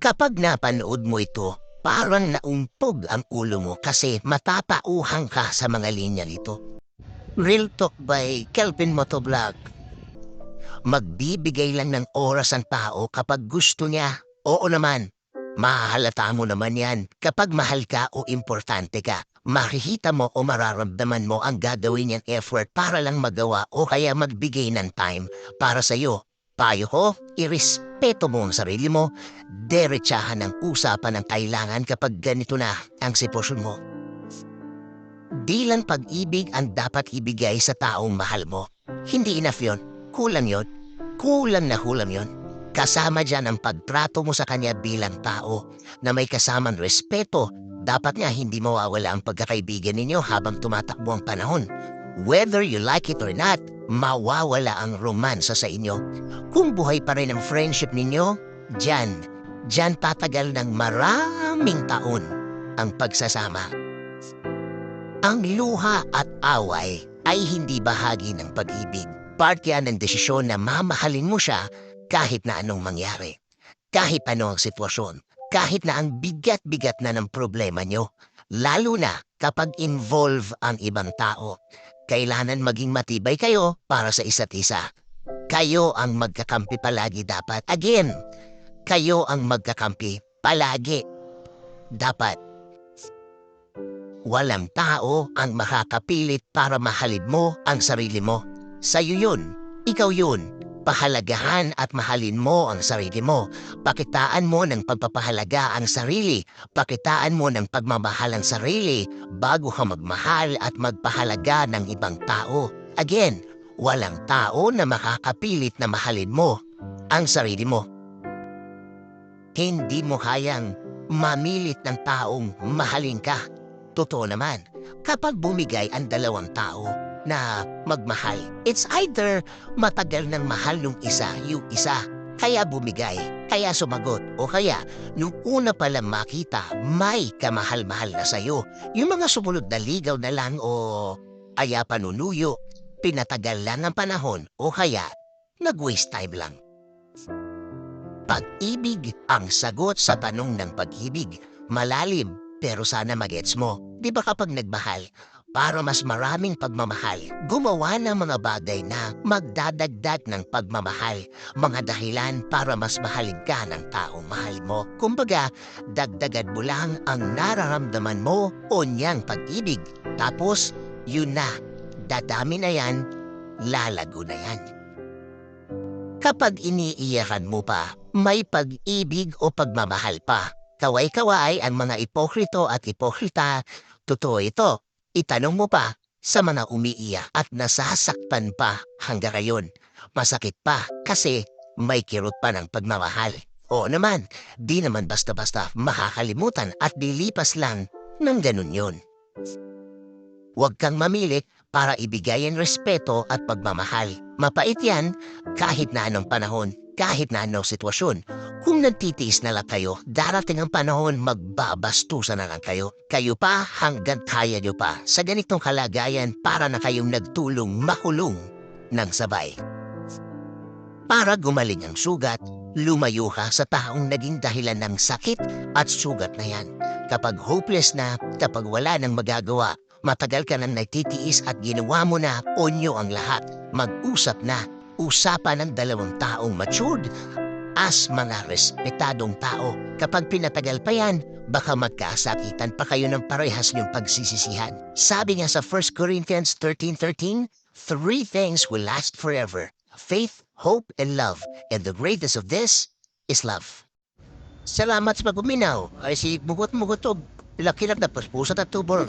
Kapag napanood mo ito, parang naumpog ang ulo mo kasi matatauhan ka sa mga linya nito. Real Talk by Kelvin Motovlog. Magbibigay lang ng oras ang tao kapag gusto niya. Oo naman, mahahalata mo naman yan kapag mahal ka o importante ka. Makikita mo o mararamdaman mo ang gagawin niyang effort para lang magawa o kaya magbigay ng time para sa'yo. Payo ko, irespeto mo ang sarili mo, derechahan ang usapan ng kailangan kapag ganito na ang sitwasyon mo. Di lang pag-ibig ang dapat ibigay sa taong mahal mo. Hindi enough yun. Kulang yun. Kulang na kulang yun. Kasama dyan ang pagtrato mo sa kanya bilang tao na may kasamang respeto. Dapat nga hindi mawawala ang pagkakaibigan ninyo habang tumatakbo ang panahon. Whether you like it or not, mawawala ang romansa sa inyo. Kung buhay pa rin ang friendship ninyo, dyan tatagal ng maraming taon ang pagsasama. Ang luha at away ay hindi bahagi ng pag-ibig. Part yan ng desisyon na mamahalin mo siya kahit na anong mangyari. Kahit ano ang sitwasyon. Kahit na ang bigat-bigat na ng problema nyo. Lalo na kapag involve ang ibang tao. Kailangan maging matibay kayo para sa isa't isa. Kayo ang magkakampi palagi dapat. Again, kayo ang magkakampi palagi. Dapat. Walang tao ang makakapilit para mahalin mo ang sarili mo. Sa'yo yun. Ikaw yun. Pahalagahan at mahalin mo ang sarili mo. Pakitaan mo ng pagpapahalaga ang sarili. Pakitaan mo ng pagmamahal ang sarili bago ka magmahal at magpahalaga ng ibang tao. Again, walang tao na makakapilit na mahalin mo ang sarili mo. Hindi mo kayang mamilit ng taong mahalin ka. Totoo naman, kapag bumigay ang dalawang tao na magmahal, it's either matagal ng mahal nung isa, yung isa, kaya bumigay, kaya sumagot, o kaya nung una pa lang makita, may kamahal-mahal na sa'yo. Yung mga sumunod na ligaw na lang o aya panunuyo, pinatagal lang ang panahon o kaya nag-waste time lang. Pag-ibig ang sagot sa tanong ng pag-ibig. Malalim, pero sana magets mo. Di ba kapag nagmahal, para mas maraming pagmamahal, gumawa ng mga bagay na magdadagdag ng pagmamahal. Mga dahilan para mas mahalin ka ng taong mahal mo. Kumbaga, dagdagan mo lang ang nararamdaman mo o niyang pag-ibig. Tapos, yun na. Dadami na yan, lalago na yan. Kapag iniiyakan mo pa, may pag-ibig o pagmamahal pa. Kaway-kaway ang mga ipokrito at ipokrita. Totoo ito. Itanong mo pa sa mga umiiyak at nasasaktan pa hanggang ngayon. Masakit pa kasi may kirot pa ng pagmamahal. Oo naman, di naman basta-basta makakalimutan at dilipas lang ng ganun yun. Huwag kang mamilit para ibigay ang respeto at pagmamahal. Mapait yan kahit na anong panahon, kahit na anong sitwasyon. Kung nagtitiis na lang kayo, darating ang panahon magbabastusan na lang kayo. Kayo pa hanggang kaya nyo pa sa ganitong kalagayan para na kayong nagtulong makulong ng sabay. Para gumaling ang sugat, lumayo ka sa taong naging dahilan ng sakit at sugat na yan. Kapag hopeless na, kapag wala nang magagawa, matagal ka nang nagtitiis at ginawa mo na onyo ang lahat. Mag-usap na, usapan ng dalawang taong matured as mga respetadong tao. Kapag pinatagal pa yan, baka magkasakitan pa kayo ng parehas niyong pagsisisihan. Sabi nga sa 1 Corinthians 13:13, "Three things will last forever: faith, hope, and love. And the greatest of this is love." Salamat sa pagpuminaw. Ay si mugot-mugot o pilak-kilak na puspusat at tubor.